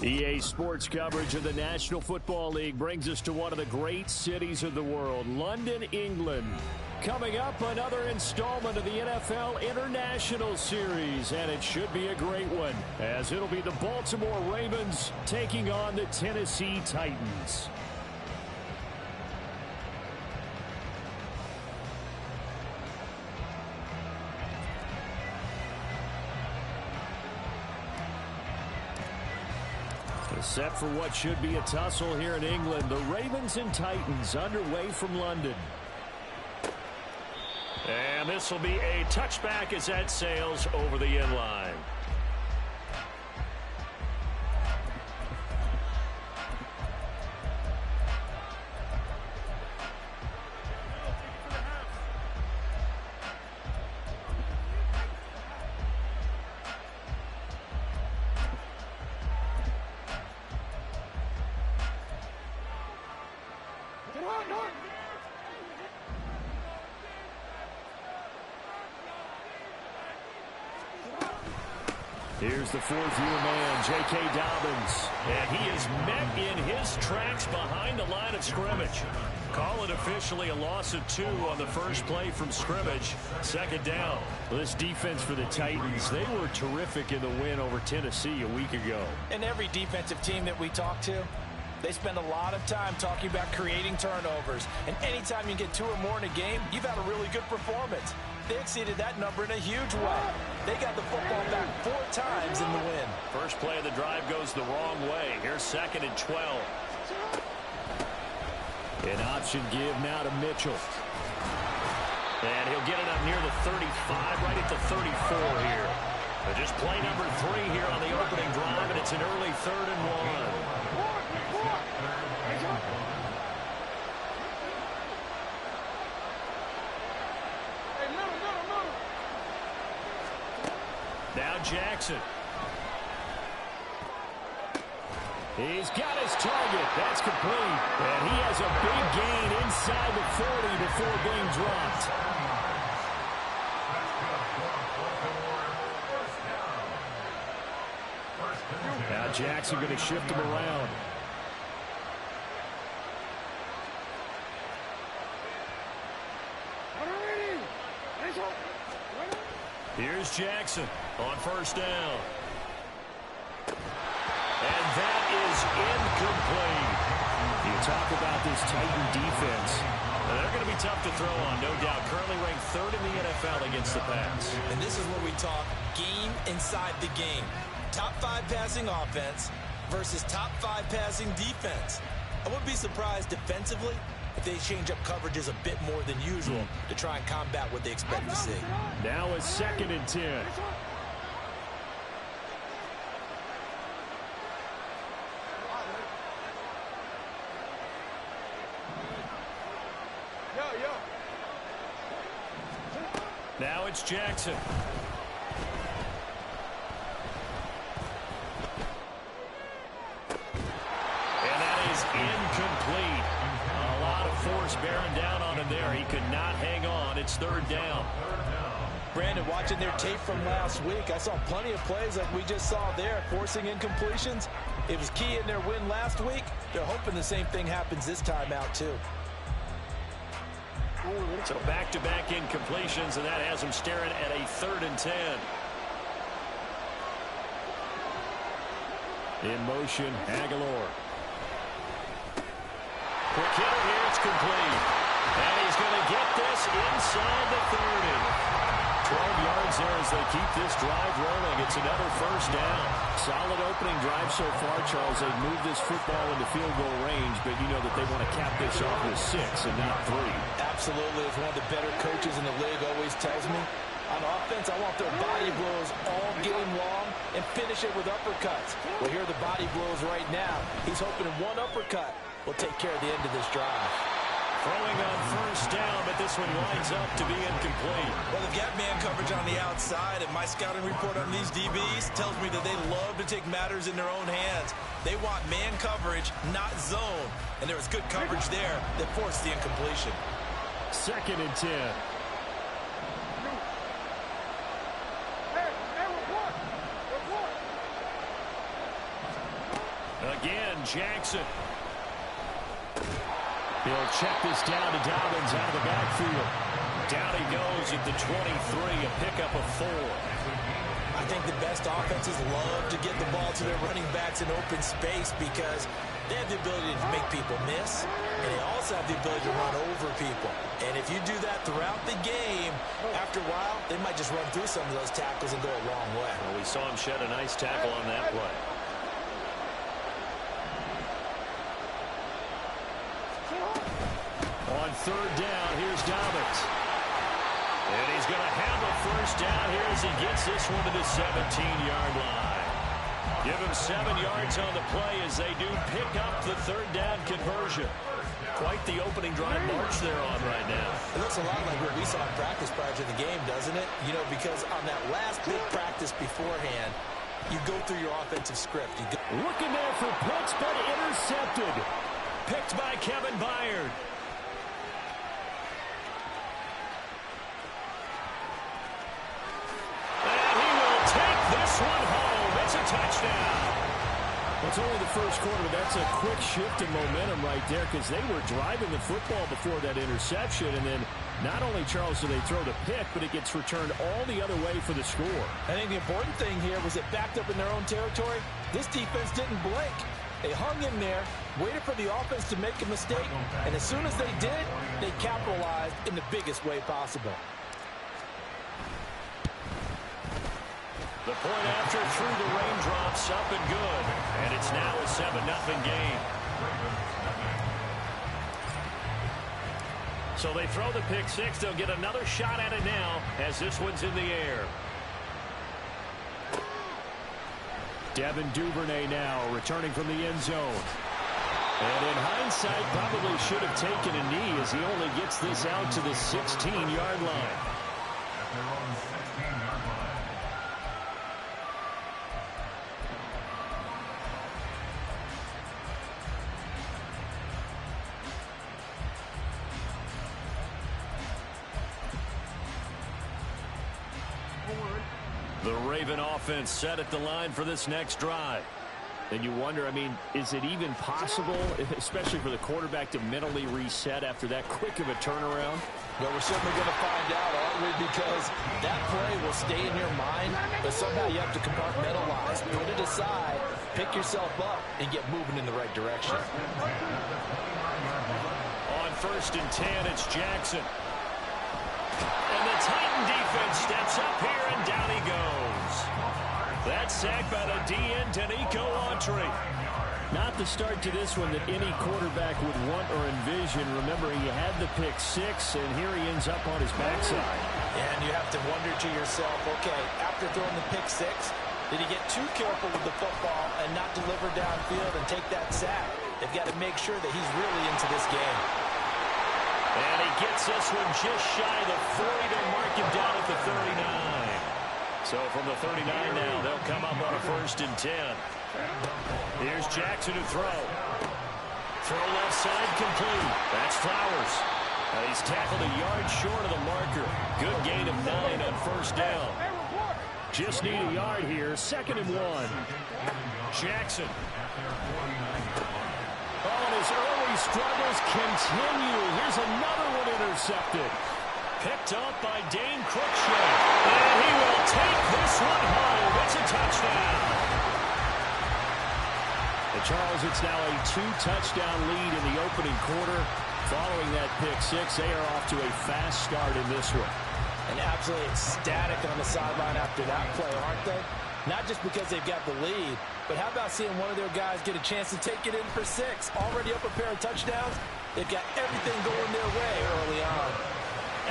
EA Sports coverage of the National Football League brings us to one of the great cities of the world, London, England. Coming up, another installment of the NFL International Series, and it should be a great one, as it'll be the Baltimore Ravens taking on the Tennessee Titans. Set for what should be a tussle here in England. The Ravens and Titans underway from London. And this will be a touchback as that sails over the end line. Here's the fourth-year man, J.K. Dobbins. And he is met in his tracks behind the line of scrimmage. Call it officially a loss of 2 on the first play from scrimmage. Second down. Well, this defense for the Titans, they were terrific in the win over Tennessee a week ago. And every defensive team that we talk to, they spend a lot of time talking about creating turnovers. And anytime you get 2 or more in a game, you've had a really good performance. They exceeded that number in a huge way. They got the football back 4 times in the win. First play of the drive goes the wrong way. Here's 2nd and 12. An option give now to Mitchell. And he'll get it up near the 35, right at the 34 here. But just play number 3 here on the opening drive, and it's an early 3rd and 1. Now Jackson. He's got his target. That's complete. And he has a big gain inside the 40 before being dropped. Now Jackson going to shift him around. Here's Jackson on first down. And that is incomplete. You talk about this Titan defense. They're going to be tough to throw on, no doubt. Currently ranked 3rd in the NFL against the pass. And this is where we talk game inside the game. Top 5 passing offense versus top 5 passing defense. I wouldn't be surprised defensively if they change up coverages a bit more than usual to try and combat what they expect to see. Now it's 2nd and 10. Now it's Jackson. And that is incomplete. A lot of force bearing down on him there. He could not hang on. It's 3rd down. Brandon, watching their tape from last week, I saw plenty of plays like we just saw there, forcing incompletions. It was key in their win last week. They're hoping the same thing happens this time out, too. So back-to-back incompletions, and that has them staring at a 3rd and 10. In motion, Aguilar. Quick hitter here, it's complete. And he's going to get this inside the 30. 12 yards there as they keep this drive rolling. It's another first down. Solid opening drive so far, Charles. They've moved this football into field goal range, but you know that they want to cap this off with 6 and not 3. Absolutely. As one of the better coaches in the league always tells me, on offense, I want their body blows all game long and finish it with uppercuts. Well, here are the body blows right now. He's hoping one uppercut will take care of the end of this drive. Throwing on first down, but this one lines up to be incomplete. Well, they've got man coverage on the outside, and my scouting report on these DBs tells me that they love to take matters in their own hands. They want man coverage, not zone. And there was good coverage there that forced the incompletion. 2nd and 10. Again, Jackson. He'll check this down to Dobbins out of the backfield. Down he goes at the 23, a pickup of 4. I think the best offenses love to get the ball to their running backs in open space because they have the ability to make people miss, and they also have the ability to run over people. And if you do that throughout the game, after a while, they might just run through some of those tackles and go a long way. Well, we saw him shed a nice tackle on that play. On third down, here's Dobbins. And he's going to have a first down here as he gets this one to the 17-yard line. Give him 7 yards on the play as they do pick up the third down conversion. Quite the opening drive march they're on right now. It looks a lot like what we saw in practice prior to the game, doesn't it? You know, because on that last big practice beforehand, you go through your offensive script. Looking there for Pitts, but intercepted. Picked by Kevin Byard. One home. It's a touchdown. Well, it's only the first quarter, but that's a quick shift in momentum right there because they were driving the football before that interception, and then not only, Charles, do they throw the pick, but it gets returned all the other way for the score. I think the important thing here was it backed up in their own territory. This defense didn't blink. They hung in there, waited for the offense to make a mistake, and as soon as they did, they capitalized in the biggest way possible. The point after through the raindrops, up and good. And it's now a 7-0 game. So they throw the pick six. They'll get another shot at it now as this one's in the air. Devin Duvernay now returning from the end zone. And in hindsight, probably should have taken a knee as he only gets this out to the 16-yard line. The Raven offense set at the line for this next drive. And you wonder, I mean, is it even possible, especially for the quarterback, to mentally reset after that quick of a turnaround? Well, we're certainly going to find out, aren't we? Because that play will stay in your mind, but somehow you have to compartmentalize, put it aside, pick yourself up, and get moving in the right direction. On 1st and 10, it's Jackson. And the Titan defense steps up here, and down he goes. That's sacked by the DN, Danico Autry. Not the start to this one that any quarterback would want or envision. Remember, he had the pick six, and here he ends up on his backside. And you have to wonder to yourself, okay, after throwing the pick six, did he get too careful with the football and not deliver downfield and take that sack? They've got to make sure that he's really into this game. And he gets this one just shy of the 40. They'll mark him down at the 39. So from the 39 now, they'll come up on a 1st and 10. Here's Jackson to throw. Throw left side complete. That's Flowers. He's tackled a yard short of the marker. Good gain of 9 on 1st down. Just need a yard here. 2nd and 1. Jackson. Oh, and his early struggles continue. Here's another one intercepted. Picked up by Dane Cruikshank. And he will take this one home. It's a touchdown. And Charles, it's now a 2-touchdown lead in the opening quarter. Following that pick six, they are off to a fast start in this one. And absolutely ecstatic on the sideline after that play, aren't they? Not just because they've got the lead, but how about seeing one of their guys get a chance to take it in for 6? Already up a pair of touchdowns. They've got everything going their way early on.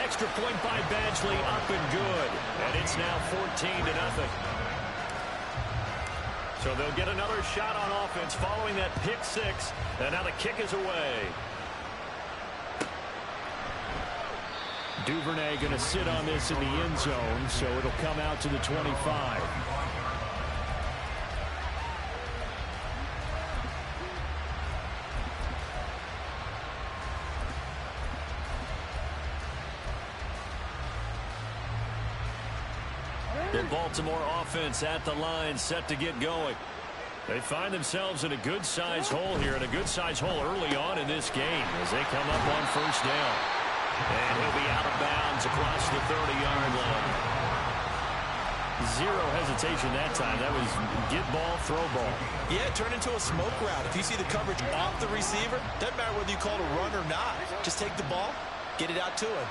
Extra point by Badgley, up and good. And it's now 14-0. So they'll get another shot on offense following that pick six. And now the kick is away. Duvernay going to sit on this in the end zone, so it'll come out to the 25. The Baltimore offense at the line, set to get going. They find themselves in a good-sized hole here, and a good-sized hole early on in this game as they come up on first down. And he'll be out of bounds across the 30-yard line. Zero hesitation that time. That was get ball, throw ball. Yeah, turn into a smoke route. If you see the coverage off the receiver, doesn't matter whether you call it a run or not. Just take the ball, get it out to him.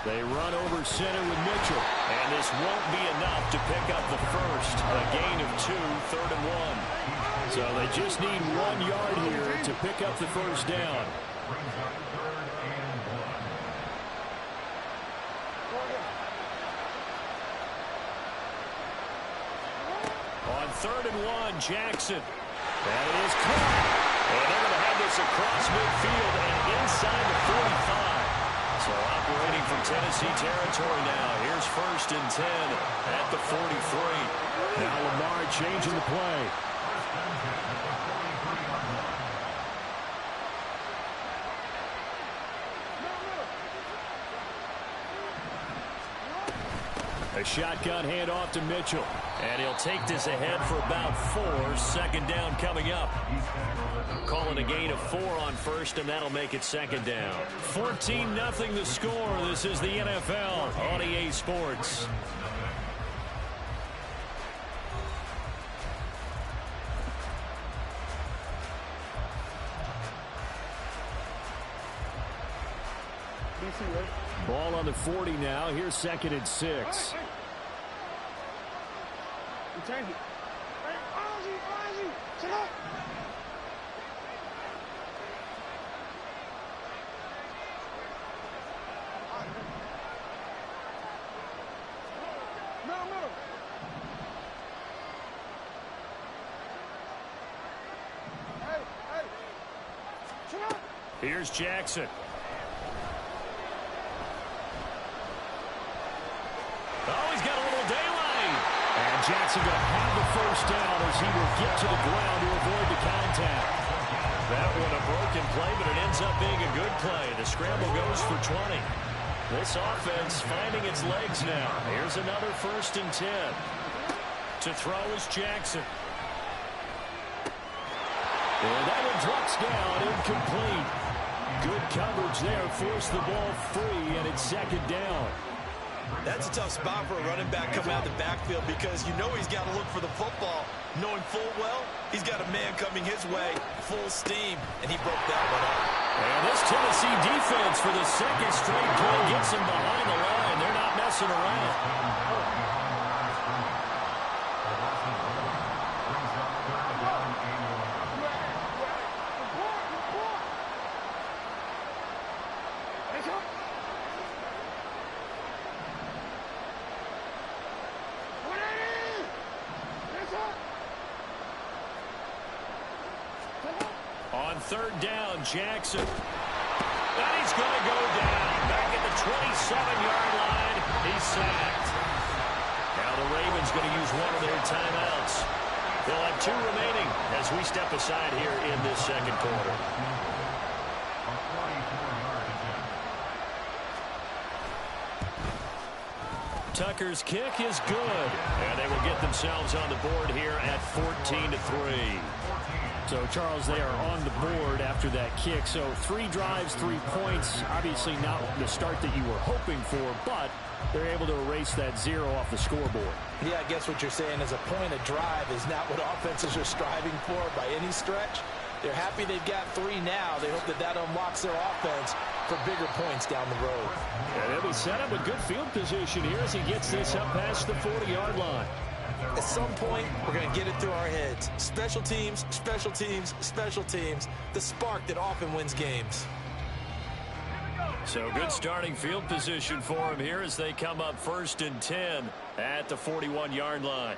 They run over center with Mitchell. And this won't be enough to pick up the first. A gain of 2, 3rd and 1. So they just need 1 yard here to pick up the first down. On 3rd and 1, Jackson. That is caught. And they're going to have this across midfield and inside the 45. So operating from Tennessee territory now. Here's 1st and 10 at the 43. Now Lamar changing the play. A shotgun handoff to Mitchell. And he'll take this ahead for about 4. 2nd down coming up. Calling a gain of 4 on 1st, and that'll make it 2nd down. 14-0 the score. This is the NFL on EA Sports. Ball on the 40 now. Here's 2nd and 6. Here's Jackson. Oh, he's got a little daylight. And Jackson going to have the first down as he will get to the ground to avoid the contact. That one a broken play, but it ends up being a good play. The scramble goes for 20. This offense finding its legs now. Here's another 1st and 10. To throw is Jackson. And that one drops down, incomplete. Good coverage there, forced the ball free, and it's 2nd down. That's a tough spot for a running back coming out of the backfield because you know he's got to look for the football, knowing full well he's got a man coming his way, full steam, and he broke that one up. And this Tennessee defense for the 2nd straight play gets him behind the line. They're not messing around. On 3rd down, Jackson. And he's going to go down. Back at the 27-yard line. He's sacked. Now the Ravens going to use one of their timeouts. They'll have 2 remaining as we step aside here in this 2nd quarter. Tucker's kick is good. And they will get themselves on the board here at 14-3. So, Charles, they are on the board after that kick. So, 3 drives, 3 points. Obviously not the start that you were hoping for, but they're able to erase that 0 off the scoreboard. Yeah, I guess what you're saying is a point of drive is not what offenses are striving for by any stretch. They're happy they've got 3 now. They hope that that unlocks their offense for bigger points down the road. And they'll be set up a good field position here as he gets this up past the 40-yard line. At some point, we're going to get it through our heads. Special teams, special teams, special teams. The spark that often wins games. So good starting field position for him here as they come up 1st and 10 at the 41-yard line.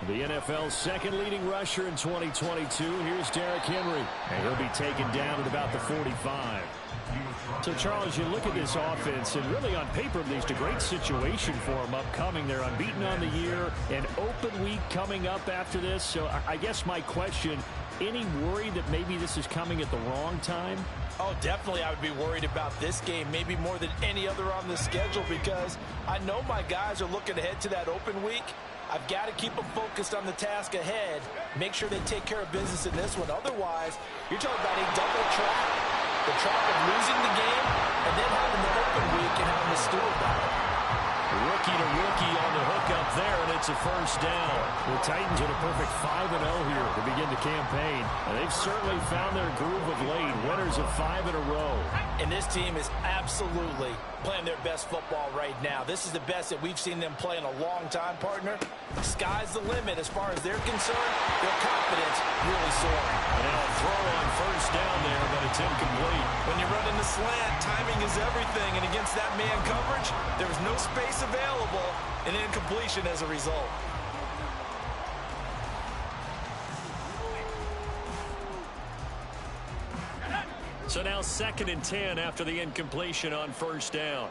The NFL's 2nd leading rusher in 2022. Here's Derrick Henry. And he'll be taken down at about the 45. So, Charles, you look at this offense, and really on paper, at least a great situation for them upcoming. They're unbeaten on the year, an open week coming up after this. So I guess my question, any worry that maybe this is coming at the wrong time? Oh, definitely I would be worried about this game, maybe more than any other on the schedule, because I know my guys are looking ahead to that open week, I've got to keep them focused on the task ahead. Make sure they take care of business in this one. Otherwise, you're talking about a double trap. The trap of losing the game and then having the open week and having to stew about it. Rookie to rookie on the hook up there, and it's a first down. The Titans are a perfect 5-0 here to begin the campaign. And they've certainly found their groove of late, winners of 5 in a row. And this team is absolutely playing their best football right now. This is the best that we've seen them play in a long time, partner. The sky's the limit as far as they're concerned. Their confidence really soaring. And now a throw on first down there, but it's incomplete. When you run in the slant, timing is everything. And against that man coverage, there was no space available, and incompletion as a result. So now 2nd and 10 after the incompletion on first down.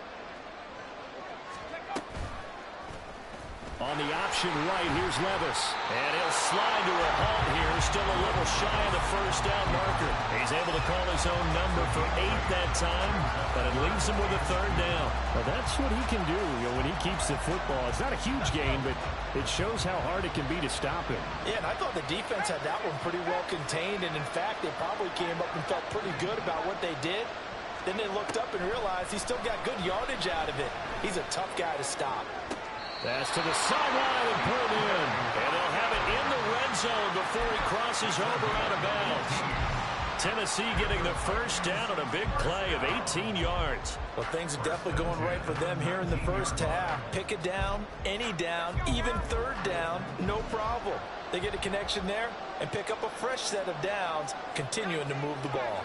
On the option right, here's Levis. And he'll slide to a halt here. Still a little shy of the first down marker. He's able to call his own number for 8 that time, but it leaves him with a 3rd down. Well, that's what he can do, when he keeps the football. It's not a huge gain, but it shows how hard it can be to stop him. Yeah, and I thought the defense had that one pretty well contained, and in fact, they probably came up and felt pretty good about what they did. Then they looked up and realized he still got good yardage out of it. He's a tough guy to stop. Pass to the sideline and pulled in. And they'll have it in the red zone before he crosses over out of bounds. Tennessee getting the first down on a big play of 18 yards. Well, things are definitely going right for them here in the first half. Pick it down, any down, even 3rd down, no problem. They get a connection there and pick up a fresh set of downs, continuing to move the ball.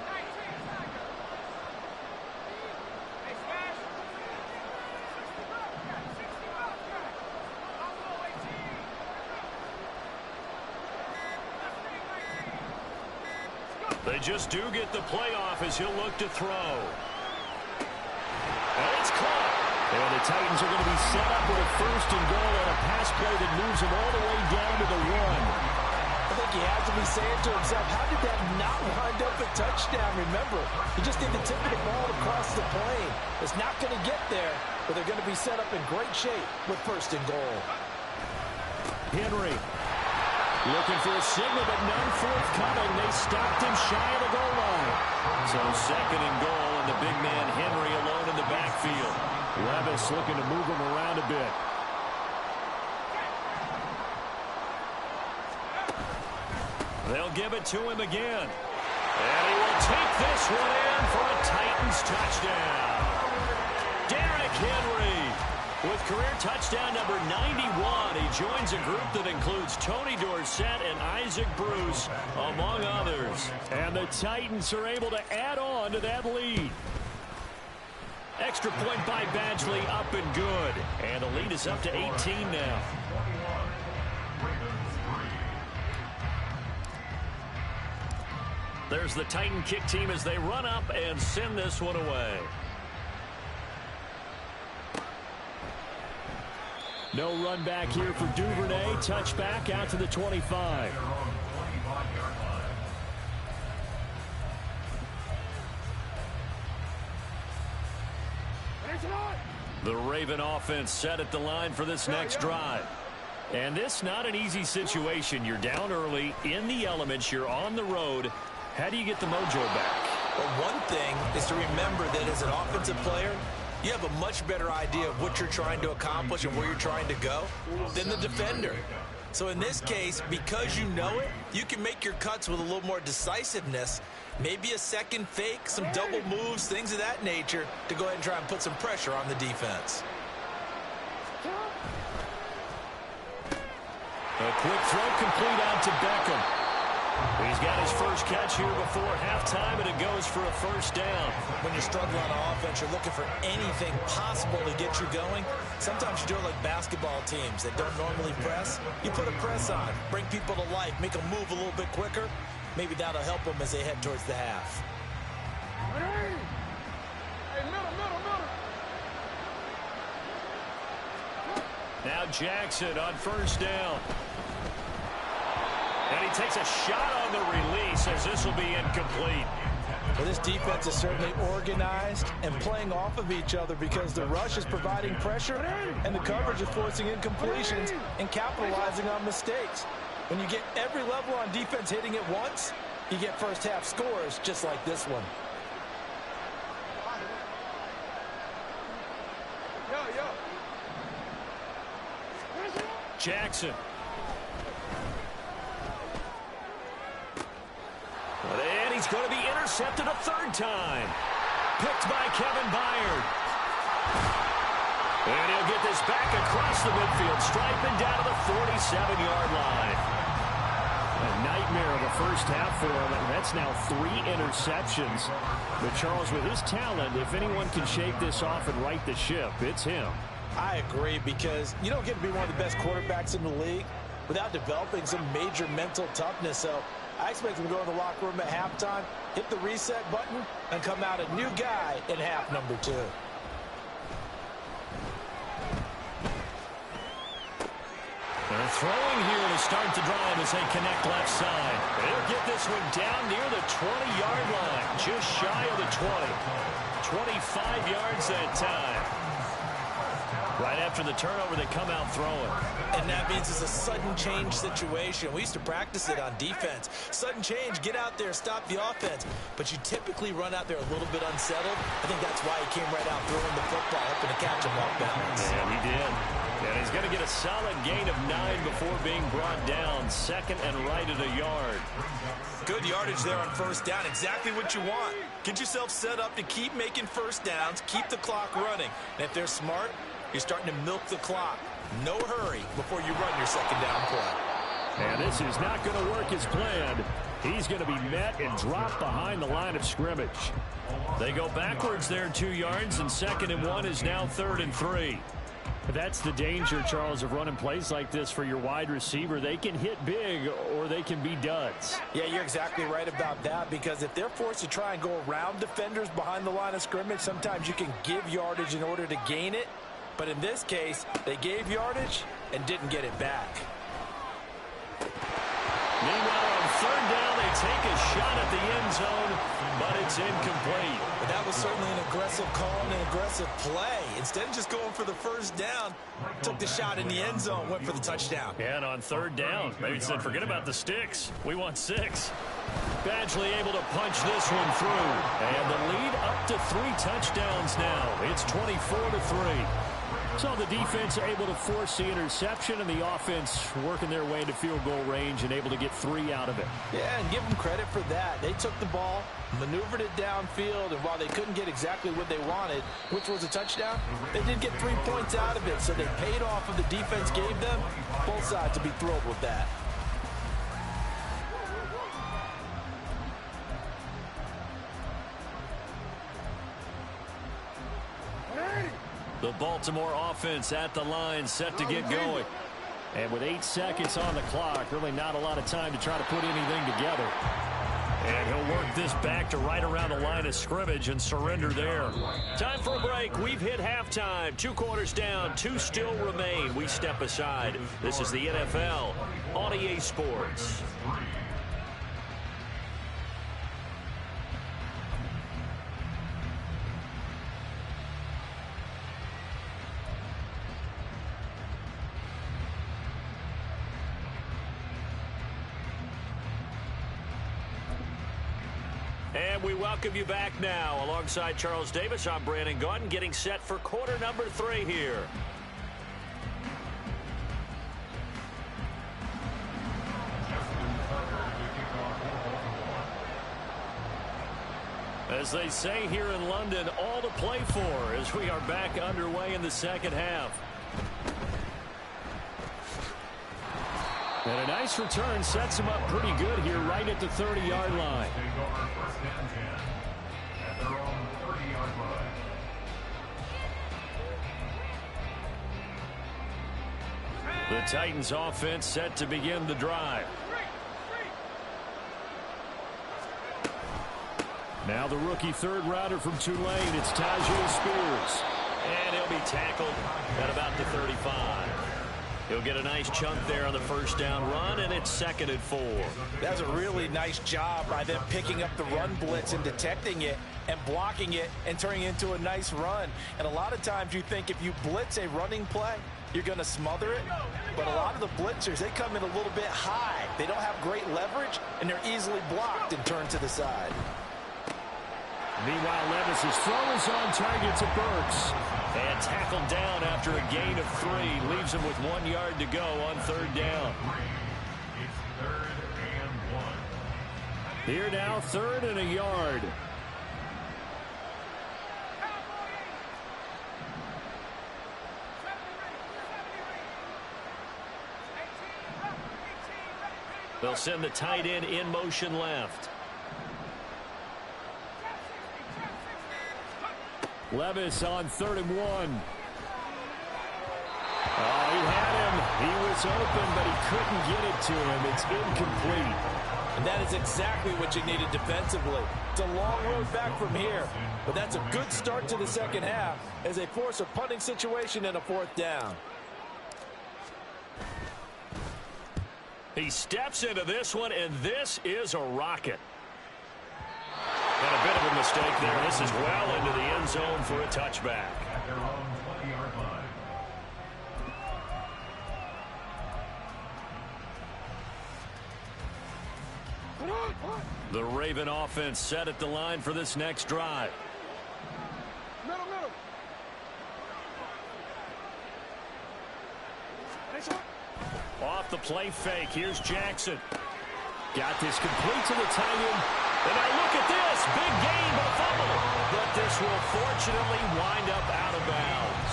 They just do get the playoff as he'll look to throw. And it's caught. And the Titans are going to be set up with a 1st and goal on a pass play that moves them all the way down to the 1. I think he has to be saying to himself, how did that not wind up a touchdown? Remember, he just did the tip of the ball across the plane. It's not going to get there, but they're going to be set up in great shape with 1st and goal. Henry looking for a signal, but none forthcoming. They stopped him shy of the goal line. So 2nd and goal, and the big man Henry alone in the backfield. Levis looking to move him around a bit. They'll give it to him again. And he will take this one in for a Titans touchdown. Derrick Henry with career touchdown number 91. He joins a group that includes Tony Dorsett and Isaac Bruce, among others. And the Titans are able to add on to that lead. Extra point by Badgley, up and good. And the lead is up to 18 now. There's the Titan kick team as they run up and send this one away. No run back here for Duvernay. Touchback out to the 25. The Raven offense set at the line for this next drive. And this not an easy situation. You're down early, in the elements, you're on the road. How do you get the mojo back? Well, one thing is to remember that as an offensive player, you have a much better idea of what you're trying to accomplish and where you're trying to go than the defender. So in this case, because you know it, you can make your cuts with a little more decisiveness, maybe a second fake, some double moves, things of that nature, to go ahead and try and put some pressure on the defense. A quick throw complete out to Beckham. He's got his first catch here before halftime, and it goes for a first down. When you're struggling on offense, you're looking for anything possible to get you going. Sometimes you do it like basketball teams that don't normally press. You put a press on, bring people to life, make them move a little bit quicker. Maybe that'll help them as they head towards the half. Now Jackson on first down. And he takes a shot on the release as this will be incomplete. Well, this defense is certainly organized and playing off of each other because the rush is providing pressure and the coverage is forcing incompletions and capitalizing on mistakes. When you get every level on defense hitting it once, you get first half scores just like this one. Jackson. And he's going to be intercepted a third time. Picked by Kevin Byard. And he'll get this back across the midfield, striping down to the 47-yard line. A nightmare of the first half for him, and that's now 3 interceptions. But Charles, with his talent, if anyone can shake this off and right the ship, it's him. I agree, because you don't get to be one of the best quarterbacks in the league without developing some major mental toughness. So I expect him to go in the locker room at halftime, hit the reset button, and come out a new guy in half number 2. They're throwing here to start the drive as they connect left side. They'll get this one down near the 20-yard line, just shy of the 20. 25 yards that time. Right after the turnover, they come out throwing. And that means it's a sudden change situation. We used to practice it on defense. Sudden change, get out there, stop the offense. But you typically run out there a little bit unsettled. I think that's why he came right out throwing the football, hoping to catch him off balance. Yeah, he did. And he's going to get a solid gain of 9 before being brought down. Second and right at a yard. Good yardage there on first down. Exactly what you want. Get yourself set up to keep making first downs, keep the clock running. And if they're smart, you're starting to milk the clock. No hurry before you run your second down play. And this is not going to work as planned. He's going to be met and dropped behind the line of scrimmage. They go backwards there 2 yards, and second and 1 is now 3rd and 3. That's the danger, Charles, of running plays like this for your wide receiver. They can hit big or they can be duds. Yeah, you're exactly right about that, because if they're forced to try and go around defenders behind the line of scrimmage, sometimes you can give yardage in order to gain it. But in this case, they gave yardage and didn't get it back. Meanwhile, on third down, they take a shot at the end zone, but it's incomplete. But that was certainly an aggressive call and an aggressive play. Instead of just going for the first down, took the shot in the end zone, went for the touchdown. And on third down, maybe said, forget about the sticks. We want 6. Badgley able to punch this one through. And the lead up to 3 touchdowns now. It's 24-3. So the defense able to force the interception, and the offense working their way into field goal range and able to get 3 out of it. Yeah, and give them credit for that. They took the ball, maneuvered it downfield, and while they couldn't get exactly what they wanted, which was a touchdown, they did get 3 points out of it. So they paid off what the defense gave them. Both sides to be thrilled with that. The Baltimore offense at the line, set to get going. And with 8 seconds on the clock, really not a lot of time to try to put anything together. And he'll work this back to right around the line of scrimmage and surrender there. Time for a break. We've hit halftime. 2 quarters down, 2 still remain. We step aside. This is the NFL on EA Sports. And we welcome you back now. Alongside Charles Davis, I'm Brandon Gaudin, getting set for quarter number 3 here. As they say here in London, all to play for as we are back underway in the second half. And a nice return sets him up pretty good here right at the 30-yard line. The Titans offense set to begin the drive. Now the rookie third rounder from Tulane, it's Tyjae. Spears. And he'll be tackled at about the 35. He'll get a nice chunk there on the first down run, and it's 2nd and 4. That's a really nice job by them picking up the run blitz and detecting it and blocking it and turning it into a nice run. And a lot of times you think if you blitz a running play, you're going to smother it. But a lot of the blitzers, they come in a little bit high. They don't have great leverage, and they're easily blocked and turned to the side. Meanwhile, Levis's throw is on target to Burks. And tackled down after a gain of 3. Leaves him with 1 yard to go on 3rd down. It's 3rd and 1. Here now, 3rd and a yard. They'll send the tight end in motion left. Levis on 3rd and 1. Oh, he had him. He was open, but he couldn't get it to him. It's incomplete. And that is exactly what you needed defensively. It's a long road back from here, but that's a good start to the second half as they force a punting situation and a 4th down. He steps into this one, and this is a rocket. And a bit of a mistake there. This is well into the end zone for a touchback. At their own 20-yard line. The Raven offense set at the line for this next drive. Off the play fake. Here's Jackson. Got this complete to the tight end. And now look at this. Big gain, but a fumble. But this will fortunately wind up out of bounds.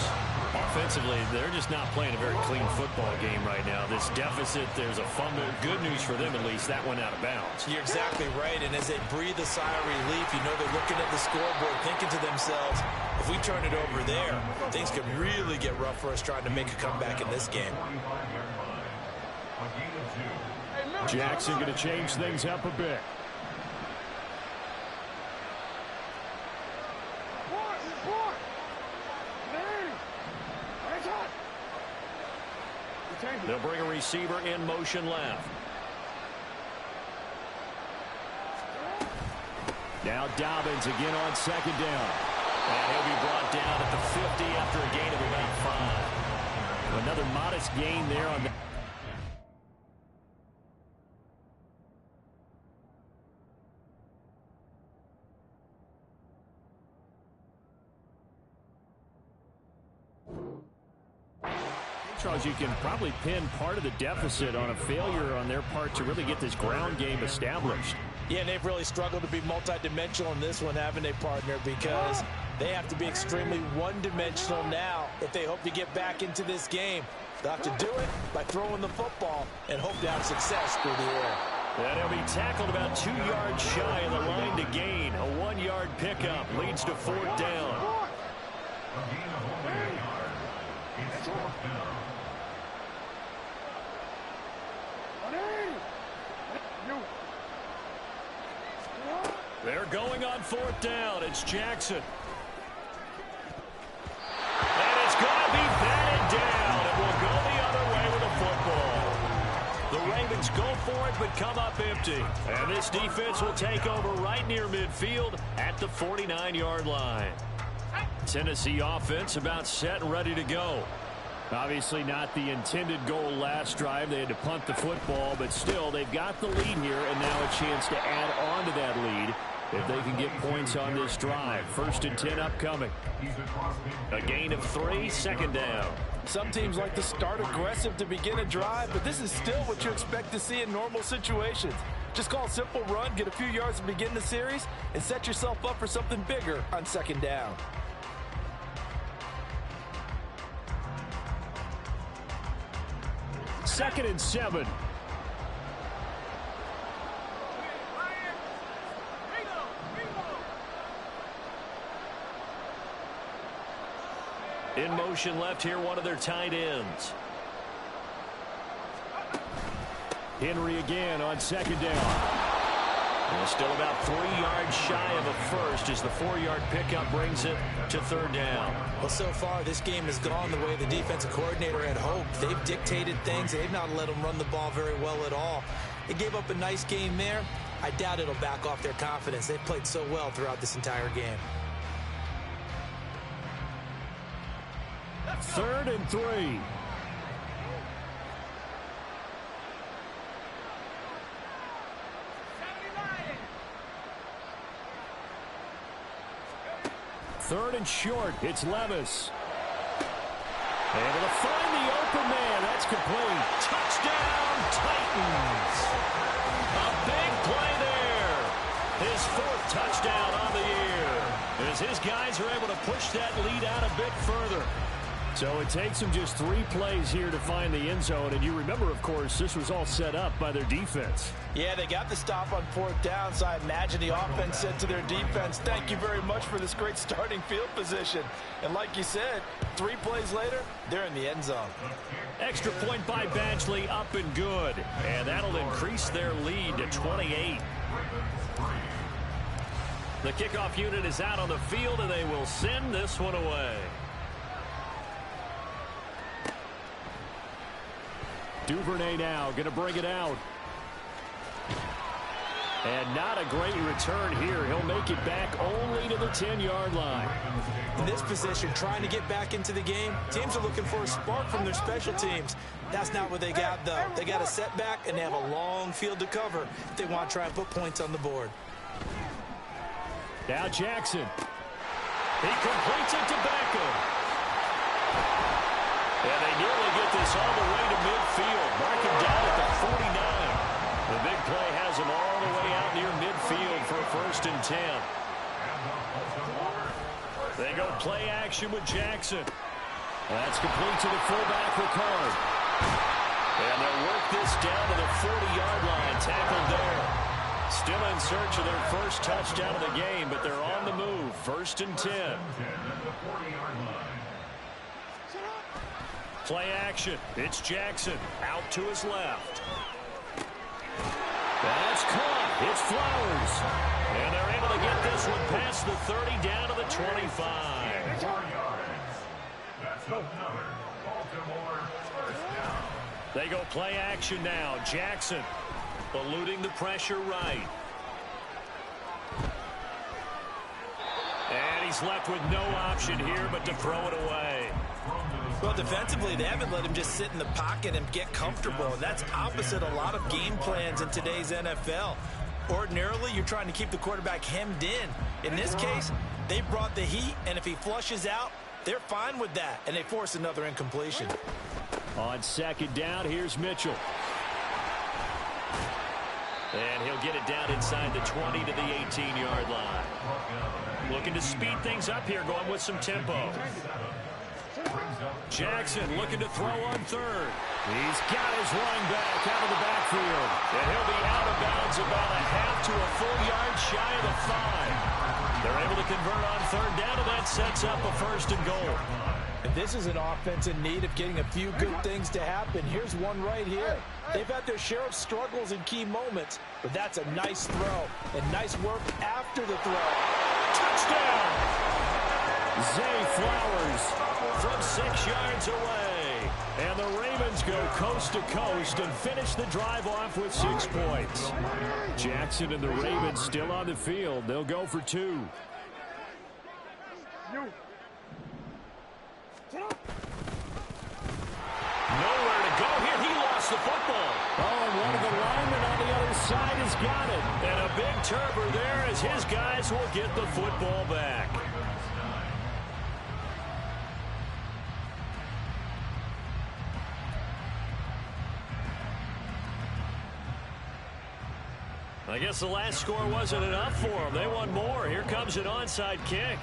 Offensively, they're just not playing a very clean football game right now. This deficit, there's a fumble. Good news for them, at least. That went out of bounds. You're exactly right. And as they breathe a sigh of relief, you know they're looking at the scoreboard, thinking to themselves, if we turn it over there, things could really get rough for us trying to make a comeback in this game. Jackson going to change things up a bit. They'll bring a receiver in motion left. Now Dobbins again on 2nd down. And he'll be brought down at the 50 after a gain of about 5. Another modest gain there on the... Charles, you can probably pin part of the deficit on a failure on their part to really get this ground game established. Yeah, and they've really struggled to be multidimensional in this one, haven't they, partner? Because they have to be extremely one-dimensional now if they hope to get back into this game. They'll have to do it by throwing the football and hope to have success through the air. And he'll be tackled about 2 yards shy of the line to gain. A 1-yard pickup leads to 4th down. A gain of only a yard. It's 4th down. They're going on 4th down. It's Jackson. And it's going to be batted down. It will go the other way with the football. The Ravens go for it, but come up empty. And this defense will take over right near midfield at the 49-yard line. Tennessee offense about set and ready to go. Obviously not the intended goal last drive. They had to punt the football, but still they've got the lead here and now a chance to add on to that lead if they can get points on this drive. 1st and 10 upcoming. A gain of 3, 2nd down. Some teams like to start aggressive to begin a drive, but this is still what you expect to see in normal situations. Just call a simple run, get a few yards to begin the series, and set yourself up for something bigger on 2nd down. Second and 7. In motion left here, one of their tight ends. Henry again on 2nd down. Well, still about 3 yards shy of a first as the 4-yard pickup brings it to 3rd down. Well, so far, this game has gone the way the defensive coordinator had hoped. They've dictated things. They've not let them run the ball very well at all. They gave up a nice game there. I doubt it'll back off their confidence. They've played so well throughout this entire game. 3rd and 3. Third and short. It's Levis. Able to find the open man. That's complete. Touchdown, Titans. A big play there. His 4th touchdown on the year. As his guys are able to push that lead out a bit further. So it takes them just 3 plays here to find the end zone. And you remember, of course, this was all set up by their defense. Yeah, they got the stop on 4th down, so I imagine the offense said to their defense, thank you very much for this great starting field position. And like you said, 3 plays later, they're in the end zone. Extra point by Badgley, up and good. And that'll increase their lead to 28. The kickoff unit is out on the field, and they will send this one away. Duvernay now going to bring it out. And not a great return here. He'll make it back only to the 10-yard line. In this position, trying to get back into the game, teams are looking for a spark from their special teams. That's not what they got, though. They got a setback, and they have a long field to cover if they want to try and put points on the board. Now Jackson. He completes it to Beckham. And they nearly get this all the way to midfield. Mark him down at the 49. The big play has him all the way out near midfield for 1st and 10. They go play action with Jackson. That's complete to the fullback, Ricard. And they'll work this down to the 40-yard line. Tackled there. Still in search of their first touchdown of the game, but they're on the move. 1st and 10. Play action. It's Jackson out to his left. That's caught. It's Flowers. And they're able to get this one past the 30 down to the 25. That's another Baltimore first down. They go play action now. Jackson eluding the pressure right. And he's left with no option here but to throw it away. Well, defensively, they haven't let him just sit in the pocket and get comfortable. And that's opposite a lot of game plans in today's NFL. Ordinarily, you're trying to keep the quarterback hemmed in. In this case, they brought the heat, and if he flushes out, they're fine with that, and they force another incompletion. On 2nd down, here's Mitchell. And he'll get it down inside the 20 to the 18-yard line. Looking to speed things up here, going with some tempo. Jackson looking to throw on 3rd. He's got his running back out of the backfield. And he'll be out of bounds about a half to a full yard shy of the 5. They're able to convert on 3rd down, and that sets up a 1st and goal. And this is an offense in need of getting a few good things to happen. Here's one right here. They've had their share of struggles in key moments, but that's a nice throw and nice work after the throw. Touchdown! Zay Flowers from 6 yards away. And the Ravens go coast to coast and finish the drive off with 6 points. Jackson and the Ravens still on the field. They'll go for 2. Nowhere to go here. He lost the football. Oh, and one of the linemen on the other side has got it. And a big turver there as his guys will get the football back. I guess the last score wasn't enough for them. They want more. Here comes an onside kick.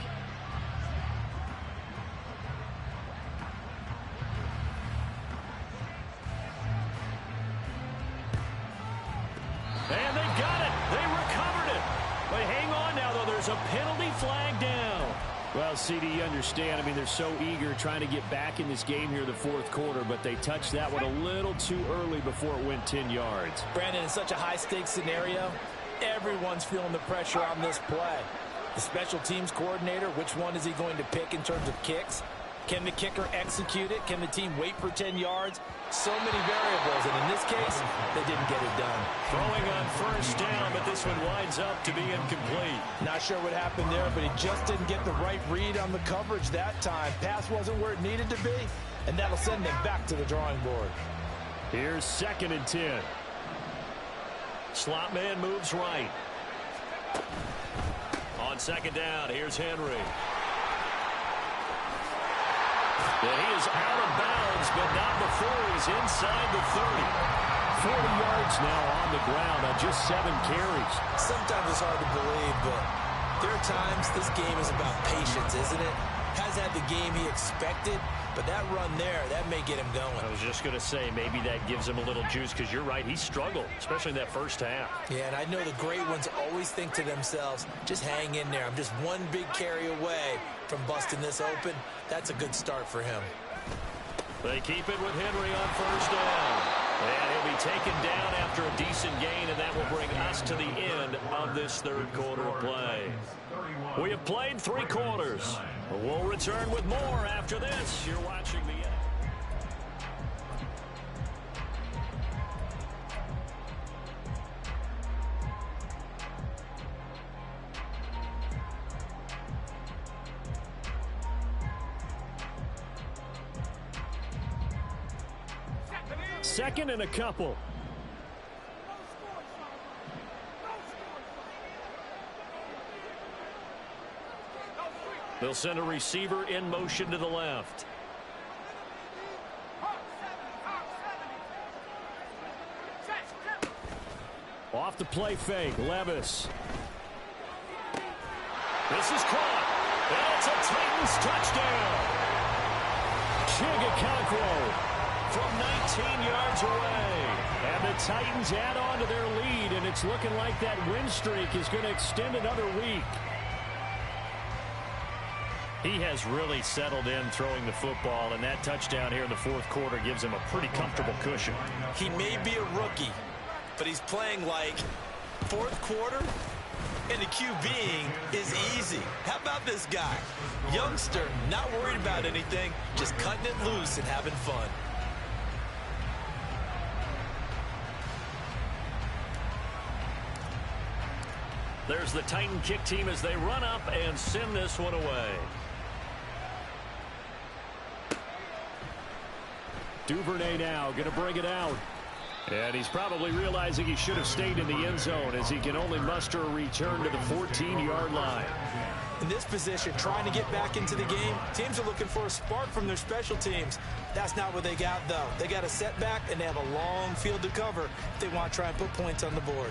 And they got it. They recovered it. But hang on now, though. There's a penalty flag down. Well, CD, you understand. I mean, they're so eager trying to get back in this game here in the 4th quarter, but they touched that one a little too early before it went 10 yards. Brandon, in such a high-stakes scenario, Everyone's feeling the pressure on this play. The special teams coordinator, which one is he going to pick in terms of kicks? Can the kicker execute it? Can the team wait for 10 yards? So many variables, and in this case, they didn't get it done. Throwing on first down, but this one winds up to be incomplete. Not sure what happened there, but he just didn't get the right read on the coverage that time. Pass wasn't where it needed to be, and that'll send them back to the drawing board. Here's 2nd and 10. Slot man moves right. On 2nd down, here's Henry. And he is out of bounds, but not before he's inside the 30. 40 yards now on the ground on just 7 carries. Sometimes it's hard to believe, but there are times this game is about patience, isn't it? Has had the game he expected, but that run there, that may get him going. I was just going to say, maybe that gives him a little juice, because you're right, he struggled, especially in that first half. Yeah, and I know the great ones always think to themselves, just hang in there. I'm just one big carry away from busting this open. That's a good start for him. They keep it with Henry on first down. And he'll be taken down after a decent gain, and that will bring us to the end of this 3rd quarter of play. We have played 3 quarters. We'll return with more after this. You're watching the end. Second and a couple. They'll send a receiver in motion to the left. Off the play fake, Levis. This is caught. And it's a Titans touchdown. Chigakonkwo from 19 yards away. And the Titans add on to their lead, and it's looking like that win streak is going to extend another week. He has really settled in throwing the football, and that touchdown here in the 4th quarter gives him a pretty comfortable cushion. He may be a rookie, but he's playing like 4th quarter, and the QBing is easy. How about this guy? Youngster, not worried about anything, just cutting it loose and having fun. There's the Titan kick team as they run up and send this one away. Duvernay now going to bring it out. And he's probably realizing he should have stayed in the end zone as he can only muster a return to the 14-yard line. In this position, trying to get back into the game, teams are looking for a spark from their special teams. That's not what they got, though. They got a setback, and they have a long field to cover if they want to try and put points on the board.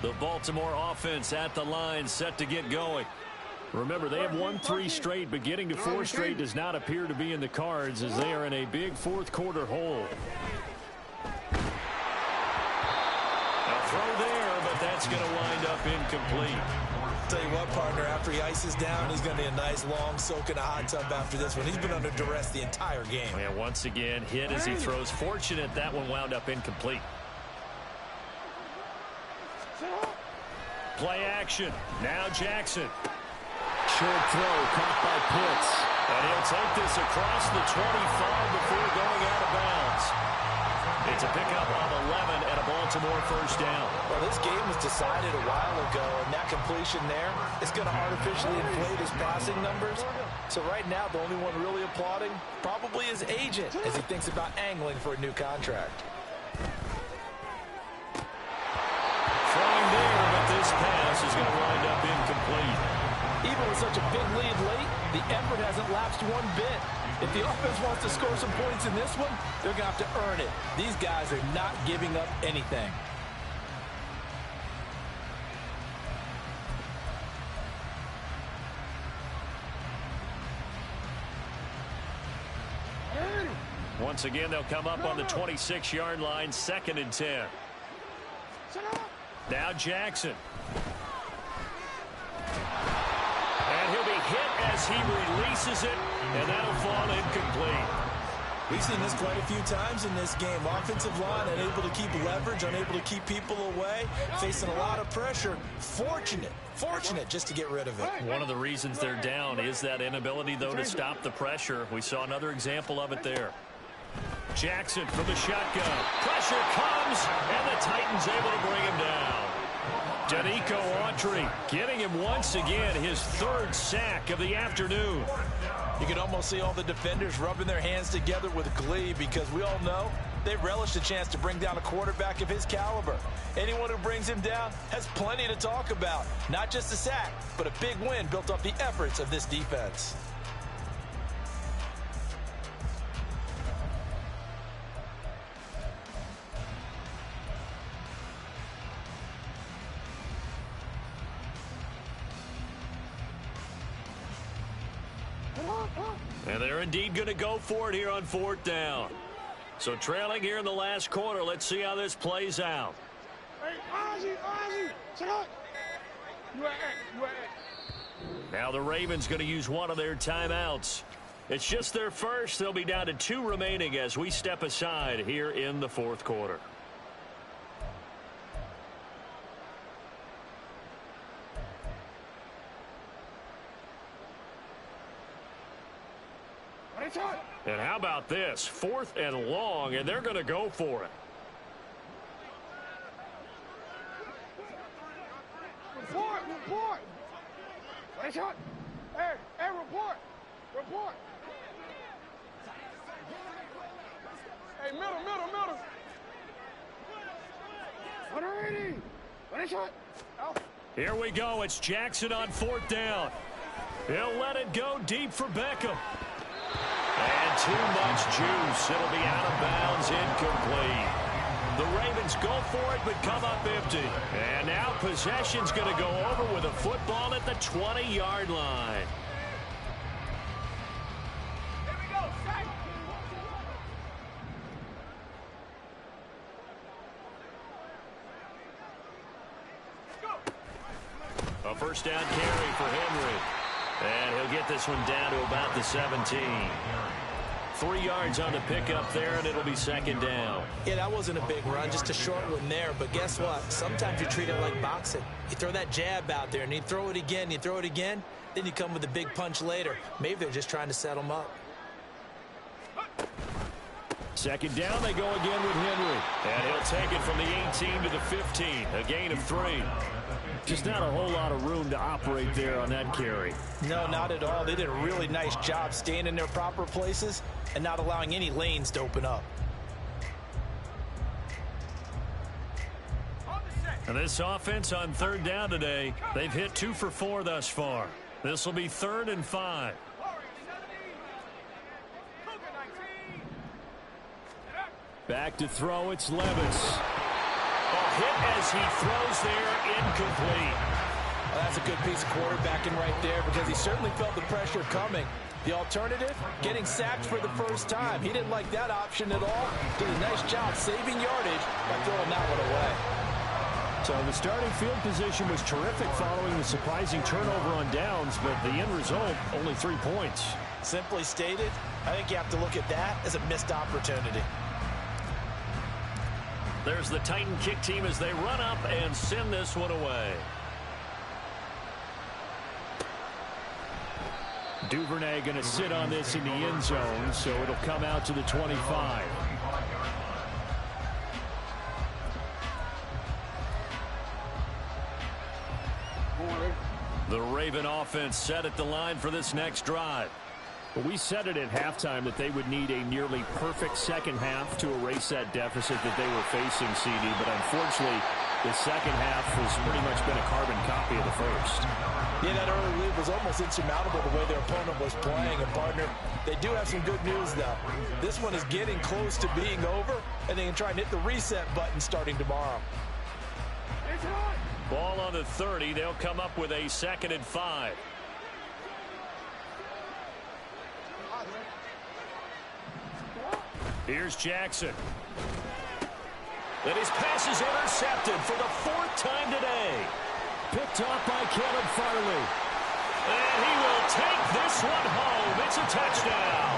The Baltimore offense at the line, set to get going. Remember, they have won 3 straight, but getting to 4 straight does not appear to be in the cards as they are in a big 4th quarter hole. A throw there, but that's going to wind up incomplete. Tell you what, partner, after he ices down, he's going to be a nice long soak in a hot tub after this one. He's been under duress the entire game. Yeah, once again, hit as he throws. Fortunate that one wound up incomplete. Play action. Now Jackson. Short throw caught by Pitts. And he'll take this across the 25 before going out of bounds. It's a pickup of 11 and a Baltimore first down. Well, this game was decided a while ago, and that completion there is going to artificially inflate his passing numbers. So right now, the only one really applauding probably his agent as he thinks about angling for a new contract. Throwing there, but this pass is going to wind up incomplete. Even with such a big lead late, the effort hasn't lapsed one bit. If the offense wants to score some points in this one, they're going to have to earn it. These guys are not giving up anything. Once again, they'll come up on the 26-yard line, 2nd and 10. Now Jackson. And he'll be hit as he releases it, and that'll fall incomplete. We've seen this quite a few times in this game. Offensive line unable to keep leverage, unable to keep people away, facing a lot of pressure. Fortunate just to get rid of it. One of the reasons they're down is that inability, though, to stop the pressure. We saw another example of it there. Jackson from the shotgun. Pressure comes, and the Titans able to bring him down. Danico Autry getting him once again, his third sack of the afternoon. You can almost see all the defenders rubbing their hands together with glee because we all know they relish the chance to bring down a quarterback of his caliber. Anyone who brings him down has plenty to talk about. Not just a sack, but a big win built off the efforts of this defense. And they're indeed going to go for it here on 4th down. So trailing here in the last quarter. Let's see how this plays out. Now the Ravens going to use one of their timeouts. It's just their first. They'll be down to 2 remaining as we step aside here in the 4th quarter. And how about this? 4th and long, and they're going to go for it. Report! Hey, report! Hey, middle! 180! Here we go. It's Jackson on 4th down. He'll let it go deep for Beckham. And too much juice. It'll be out of bounds, incomplete. The Ravens go for it, but come up empty. And now possession's going to go over with a football at the 20-yard line. Here we go, sack! A first down carry for Henry. And he'll get this one down to about the 17. 3 yards on the pickup there, and it'll be 2nd down. Yeah, that wasn't a big run, just a short one there. But guess what? Sometimes you treat it like boxing. You throw that jab out there, and you throw it again, then you come with a big punch later. Maybe they're just trying to set them up. 2nd down, they go again with Henry. And he'll take it from the 18 to the 15, a gain of 3. Just not a whole lot of room to operate there on that carry. No, not at all. They did a really nice job staying in their proper places and not allowing any lanes to open up. And this offense on 3rd down today, they've hit 2 for 4 thus far. This will be 3rd and 5. Back to throw, it's Levis. A hit as he throws there, incomplete. Well, that's a good piece of quarterbacking right there because he certainly felt the pressure coming. The alternative, getting sacked for the first time. He didn't like that option at all. Did a nice job saving yardage by throwing that one away. So the starting field position was terrific following the surprising turnover on downs, but the end result, only 3 points. Simply stated, I think you have to look at that as a missed opportunity. There's the Titan kick team as they run up and send this one away. Duvernay going to sit on this in the end zone, so it'll come out to the 25. The Raven offense set at the line for this next drive. Well, we said it at halftime that they would need a nearly perfect second half to erase that deficit that they were facing, CD. But unfortunately, the second half has pretty much been a carbon copy of the first. Yeah, that early lead was almost insurmountable the way their opponent was playing. And, partner, they do have some good news, though. This one is getting close to being over, and they can try and hit the reset button starting tomorrow. Ball on the 30. They'll come up with a 2nd and 5. Here's Jackson. And his pass is intercepted for the 4th time today. Picked off by Caleb Farley. And he will take this one home. It's a touchdown.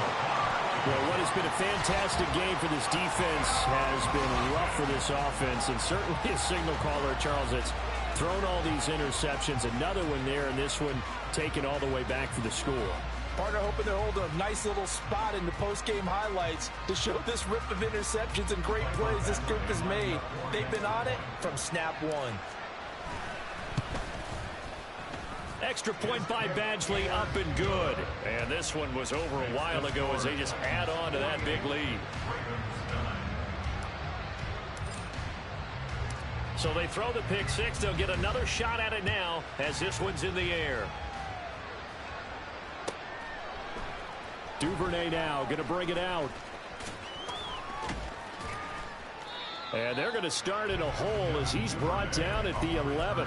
Well, what has been a fantastic game for this defense has been rough for this offense, and certainly a signal caller, Charles, that's thrown all these interceptions. Another one there, and this one taken all the way back for the score. Partner hoping they're holding a nice little spot in the post-game highlights to show this rip of interceptions and great plays this group has made. They've been on it from snap one. Extra point by Badgley, up and good. And this one was over a while ago as they just add on to that big lead. So they throw the pick six. They'll get another shot at it now as this one's in the air. Duvernay now going to bring it out. And they're going to start in a hole as he's brought down at the 11.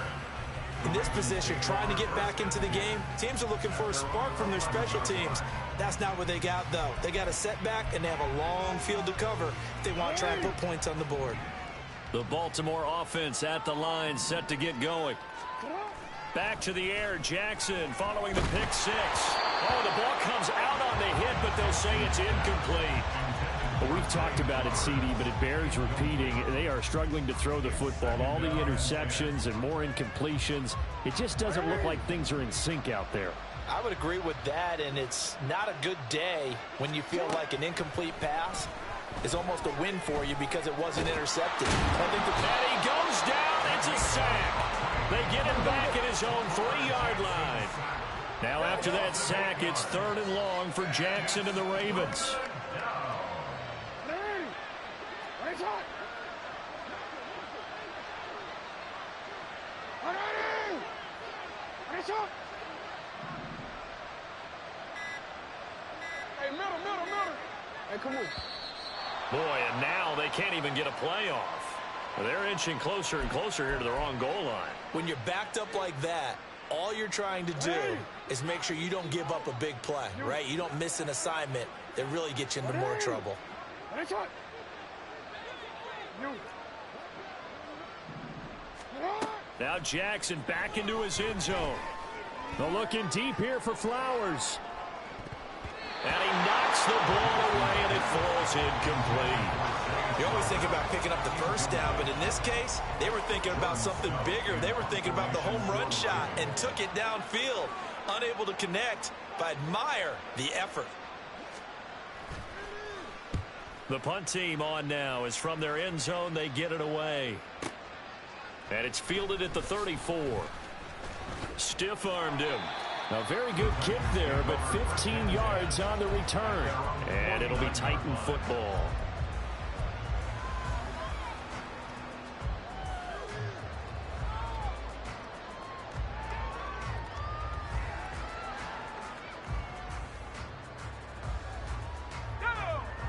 In this position, trying to get back into the game, teams are looking for a spark from their special teams. That's not what they got, though. They got a setback, and they have a long field to cover if they want to try and put points on the board. The Baltimore offense at the line, set to get going. Back to the air, Jackson following the pick six. Oh, the ball comes out on the hit, but they'll say it's incomplete. Well, we've talked about it, CD, but it bears repeating. They are struggling to throw the football. All the interceptions and more incompletions. It just doesn't look like things are in sync out there. I would agree with that, and it's not a good day when you feel like an incomplete pass is almost a win for you because it wasn't intercepted. I think the he goes down. It's a sack. They get him back at his own 3-yard line. Now after that sack, it's 3rd and long for Jackson and the Ravens. Hey, middle. Hey, come on. Boy, and now they can't even get a play off. They're inching closer and closer here to the wrong goal line. When you're backed up like that, all you're trying to do is make sure you don't give up a big play, right? You don't miss an assignment that really gets you into more trouble. Now Jackson back into his end zone. They're looking deep here for Flowers. And he knocks the ball away, and it falls incomplete. You always think about picking up the first down, but in this case, they were thinking about something bigger. They were thinking about the home run shot and took it downfield. Unable to connect, but admire the effort. The punt team on now is from their end zone. They get it away. And it's fielded at the 34. Stiff-armed him. A very good kick there, but 15 yards on the return. And it'll be Titan football.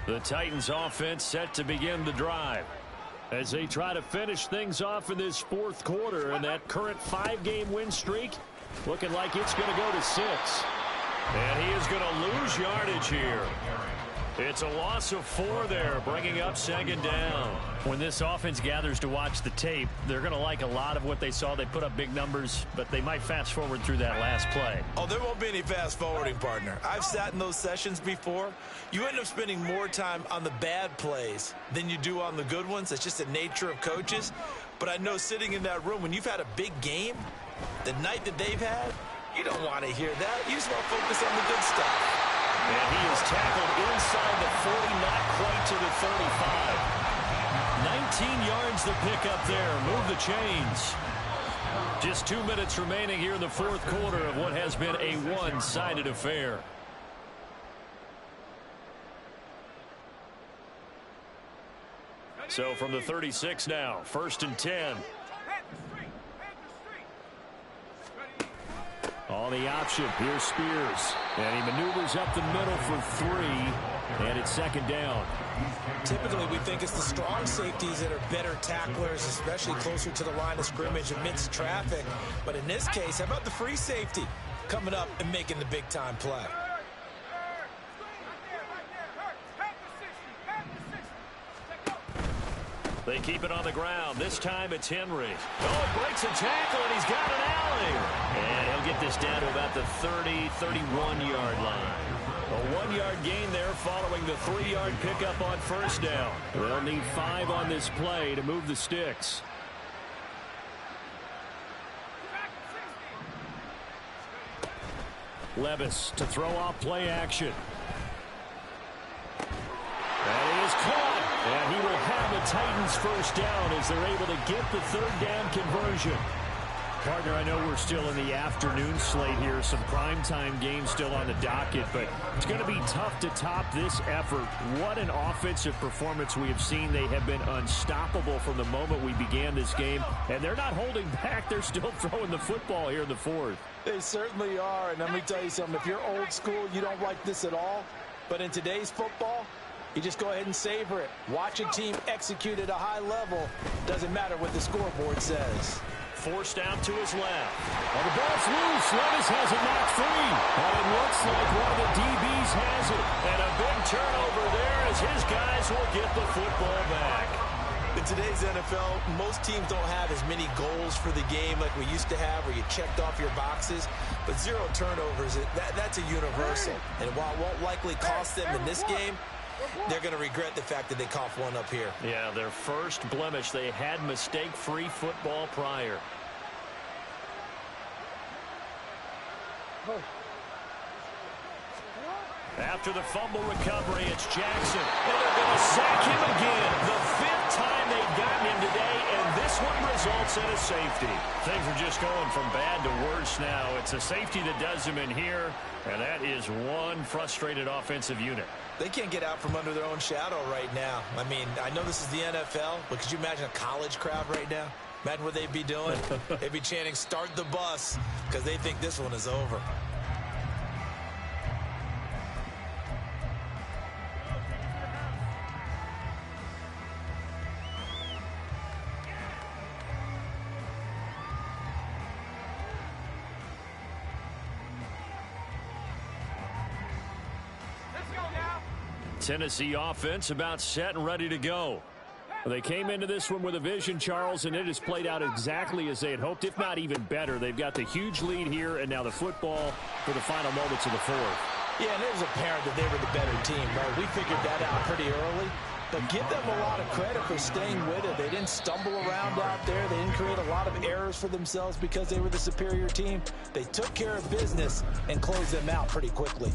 The Titans offense set to begin the drive as they try to finish things off in this 4th quarter, and that current 5-game win streak looking like it's going to go to 6. And he is going to lose yardage here. It's a loss of 4 there, bringing up 2nd down. When this offense gathers to watch the tape, they're going to like a lot of what they saw. They put up big numbers, but they might fast forward through that last play. Oh, there won't be any fast forwarding, partner. I've sat in those sessions before. You end up spending more time on the bad plays than you do on the good ones. It's just the nature of coaches. But I know sitting in that room, when you've had a big game, the night that they've had, you don't want to hear that. You just want to focus on the good stuff. And he is tackled inside the 40, not quite to the 35. 19 yards the pickup there. Move the chains. Just 2 minutes remaining here in the 4th quarter of what has been a one-sided affair. So from the 36 now, 1st and 10. On the option, here's Spears. And he maneuvers up the middle for 3. And it's 2nd down. Typically, we think it's the strong safeties that are better tacklers, especially closer to the line of scrimmage amidst traffic. But in this case, how about the free safety coming up and making the big-time play? They keep it on the ground. This time it's Henry. Oh, breaks a tackle, and he's got an alley. And he'll get this down to about the 30, 31-yard line. A 1-yard gain there following the 3-yard pickup on first down. They'll need 5 on this play to move the sticks. Levis to throw off play action. That is caught. And he will have the Titans first down as they're able to get the 3rd down conversion. Partner, I know we're still in the afternoon slate here. Some primetime games still on the docket, but it's going to be tough to top this effort. What an offensive performance we have seen. They have been unstoppable from the moment we began this game, and they're not holding back. They're still throwing the football here in the 4th. They certainly are, and let me tell you something. If you're old school, you don't like this at all. But in today's football, you just go ahead and savor it. Watch a team execute at a high level. Doesn't matter what the scoreboard says. Forced out to his left. And the ball's loose. Levis has it knocked free. And it looks like one of the DBs has it. And a big turnover there as his guys will get the football back. In today's NFL, most teams don't have as many goals for the game like we used to have where you checked off your boxes. But 0 turnovers, that's a universal. And while it won't likely cost them in this game, they're going to regret the fact that they coughed one up here. Yeah, their first blemish. They had mistake-free football prior. After the fumble recovery, it's Jackson. And they're going to sack him again. The 5th time they've gotten him today, and this one results in a safety. Things are just going from bad to worse now. It's a safety that does them in here, and that is one frustrated offensive unit. They can't get out from under their own shadow right now. I mean, I know this is the NFL, but could you imagine a college crowd right now? Imagine what they'd be doing. They'd be chanting, "Start the bus," because they think this one is over. Tennessee offense about set and ready to go. They came into this one with a vision, Charles, and it has played out exactly as they had hoped, if not even better. They've got the huge lead here, and now the football for the final moments of the 4th. Yeah, and it was apparent that they were the better team, right? We figured that out pretty early. But give them a lot of credit for staying with it. They didn't stumble around out there. They didn't create a lot of errors for themselves because they were the superior team. They took care of business and closed them out pretty quickly.